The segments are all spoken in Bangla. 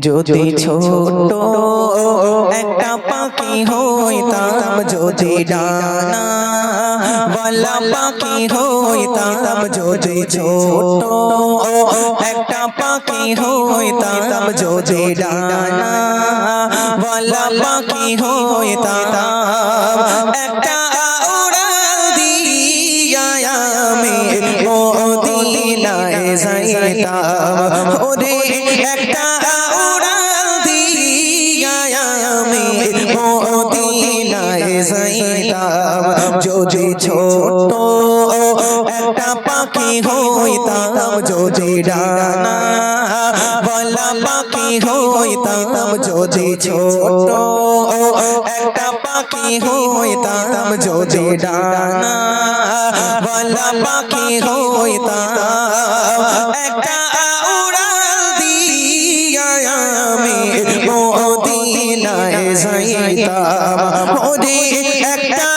যদি ছোট একটা পাখি হইতাম, যদি ডানা ওয়ালা পাখি হইতাম, যদি ছোট একটা পাখি হইতাম, যদি ডানা ওয়ালা পাখি হইতাম, একটা উড়াল দিয়া আমি মদিনায় যাইতাম। ওরে একটা উড়াল দিয়া আমি মদিনায় যাইতাম। যদি ছোট একটা পাখি হইতাম, যদি ডানা ওয়ালা পাখি হইতাম, যদি ছোট একটা পাখি হইতাম, যদি ডানা ওয়ালা পাখি হইতাম, একটা উড়াল দিয়া আমি মদিনায় যাইতাম। ওরে একটা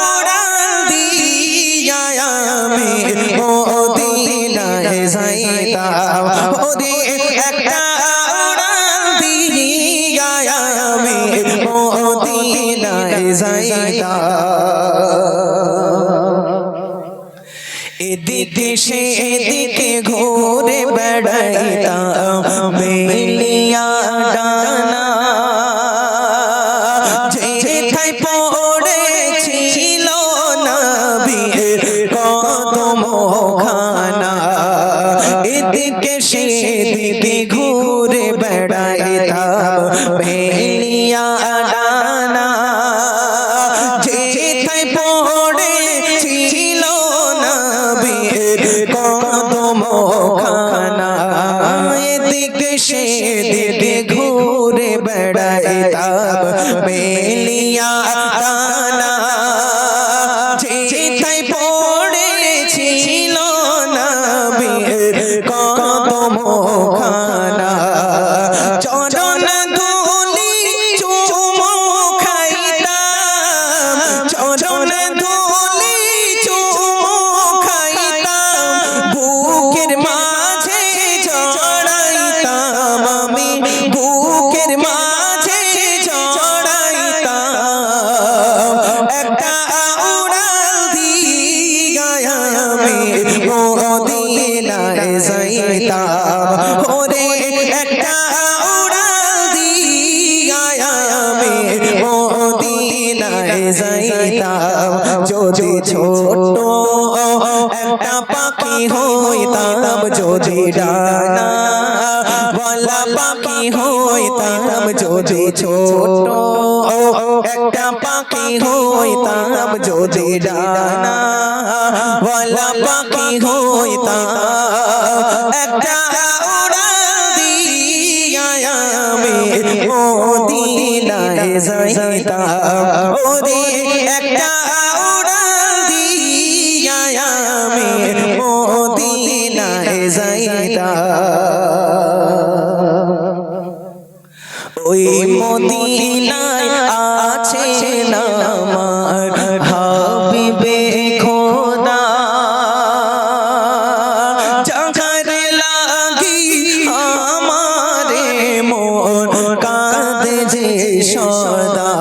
উড়াল দিয়া আমি মদিনায় যাইতাম। ওরে একটা উড়াল দিয়া আমি মদিনায় যাইতাম। এদিকে সেদিকে ঘুরে বেড়াইতাম মেলিয়া ডানা, যেথায় পড়েছিল নবীর কদমখানা। এদিকে সেদিকে ঘুরে বেড়াইতাম মেলিয়া ডানা, যেথায় পড়েছিল নবীর কদমখানা। এদিকে সেদিকে ঘুরে বেড়াইতাম মেলিয়া ডানা, যেথায় পড়েছিল নবীর কদমখানা। চরণ ধুলি চুমো খাইতাম, চরণ ধুলি চুমো খাইতাম, বুকের মাঝে জড়াইতাম আমি, বুকের মাঝে জড়াইতাম, একটা উড়াল দিয়া আমি মদিনায় যাইতাম। ওরে একটা উড়াল দিয়া আমি মদিনায় যাইতাম। যদি ছোট একটা পাখি হইতাম, যদি ডানা ওয়ালা পাখি হইতাম, যদি ছোট একটা পাখি হইতাম, যদি ডানা ওয়ালা পাখি হইতাম, একটা উড়াল দিয়া আমি মদিনায় যাইতাম। ওরে একটা উড়াল দিয়া আমি মদিনায় যাইতাম। ওই মদিনায় আছে না আমার হাবিবে খোদা, যার লাগি আমারে মন কাঁদে যে সদা।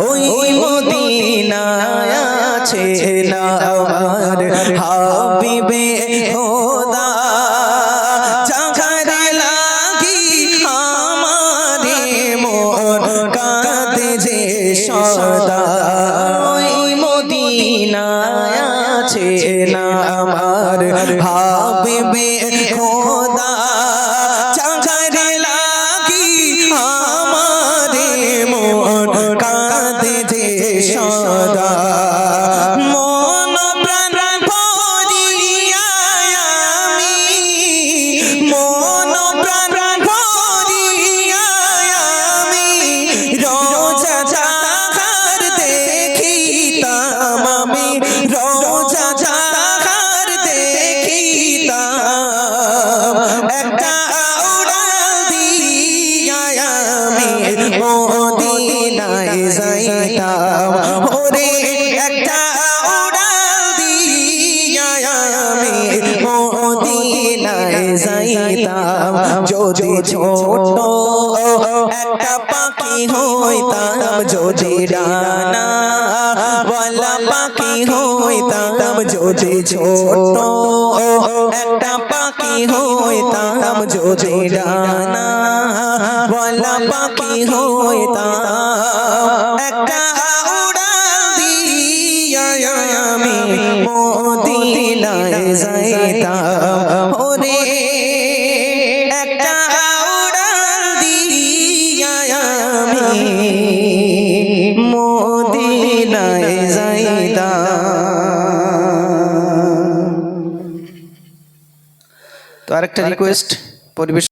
ওই মদিনায় আছে না আমার হাবিবে খোদা, যার লাগি আমারে মন কাঁদে যে সদা। ওই মদিনায় আছে না আমার হাবিবে খোদা, যার লাগি আমারে মন কাঁদে যে সদা। মন প্রাণ ভরিয়া আমি, মন প্রাণ ভরিয়া আমি রোজা জাগার দেখিতাম আমি, রোজা জাগার দেখিতাম, একটা উড়াল দিয়া আমি মদিনায় যাইতাম। ওরে একটা উড়াল দিয়া আমি মদিনায় যাইতাম। যদি ছোট একটা পাখি হইতাম যদি ডানা ওয়ালা পাখি হইতাম যদি ছোট একটা পাখি হইতাম যদি ডানা ওয়ালা পাখি হইতাম একটা উড়াল দিয়া আমি মদিনায় যাইতাম ওরে একটা উড়াল দিয়া আমি মদিনায় যাইতাম। তো আরেকটা রিকোয়েস্ট পরিবেশ